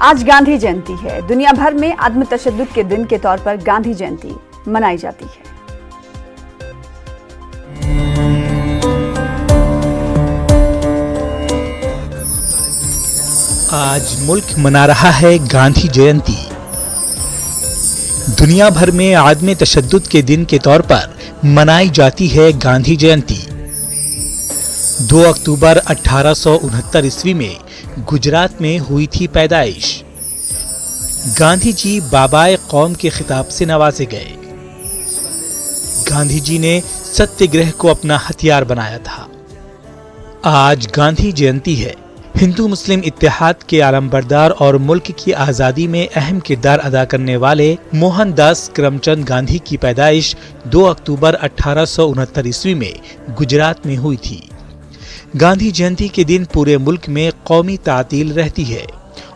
आज गांधी जयंती है। दुनिया भर में अदम तशद्दुद के दिन के तौर पर गांधी जयंती मनाई जाती है। आज मुल्क मना रहा है गांधी जयंती। दुनिया भर में आदम तशद्दुद के दिन के तौर पर मनाई जाती है गांधी जयंती। 2 अक्टूबर 1869 ईस्वी में गुजरात में हुई थी पैदाइश। गांधी जी बाबाए कौम के खिताब से नवाजे गए। गांधी जी ने सत्याग्रह को अपना हथियार बनाया था। आज गांधी जयंती है। हिंदू मुस्लिम इत्तेहाद के आलमबरदार और मुल्क की आज़ादी में अहम किरदार अदा करने वाले मोहनदास करमचंद गांधी की पैदाइश 2 अक्टूबर 1869 ईस्वी में गुजरात में हुई थी। गांधी जयंती के दिन पूरे मुल्क में कौमी तातील रहती है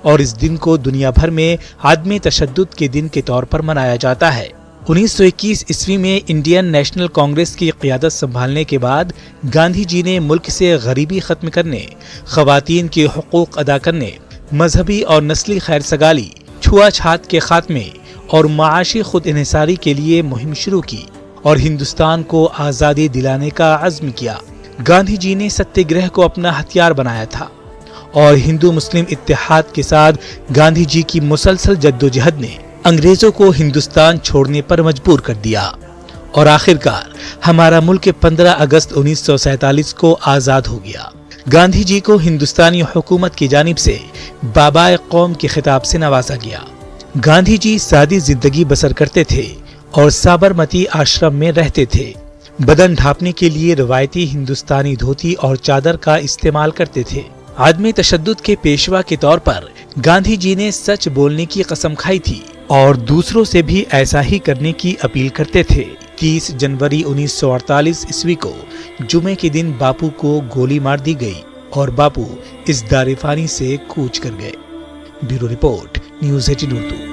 और इस दिन को दुनिया भर में आदम तशद्दुद के दिन के तौर पर मनाया जाता है। 1921 ईस्वी में इंडियन नेशनल कांग्रेस की क़ियादत संभालने के बाद गांधी जी ने मुल्क से गरीबी खत्म करने, ख़वातीन के हुकूक अदा करने, मजहबी और नस्ली खैर सगाली, छुआछात के खात्मे और माशी खुद इन्हिसारी के लिए मुहिम शुरू की और हिंदुस्तान को आज़ादी दिलाने का अज़्म किया। गांधी जी ने सत्याग्रह को अपना हथियार बनाया था और हिंदू मुस्लिम इत्तेहाद के साथ गांधी जी की मुसलसल जद्दोजहद ने अंग्रेजों को हिंदुस्तान छोड़ने पर मजबूर कर दिया और आखिरकार हमारा मुल्क 15 अगस्त 1947 को आज़ाद हो गया। गांधी जी को हिंदुस्तानी हुकूमत की जानिब से बाबाए कौम के खिताब से नवाजा गया। गांधी जी सादी जिंदगी बसर करते थे और साबरमती आश्रम में रहते थे। बदन ढांपने के लिए रवायती हिंदुस्तानी धोती और चादर का इस्तेमाल करते थे। आदम तशद्दुद के पेशवा के तौर पर गांधी जी ने सच बोलने की कसम खाई थी और दूसरों से भी ऐसा ही करने की अपील करते थे। 30 जनवरी 1948 ईस्वी को जुमे के दिन बापू को गोली मार दी गई और बापू इस दारिफानी से कूच कर गए। Bureau report, news 18 Urdu.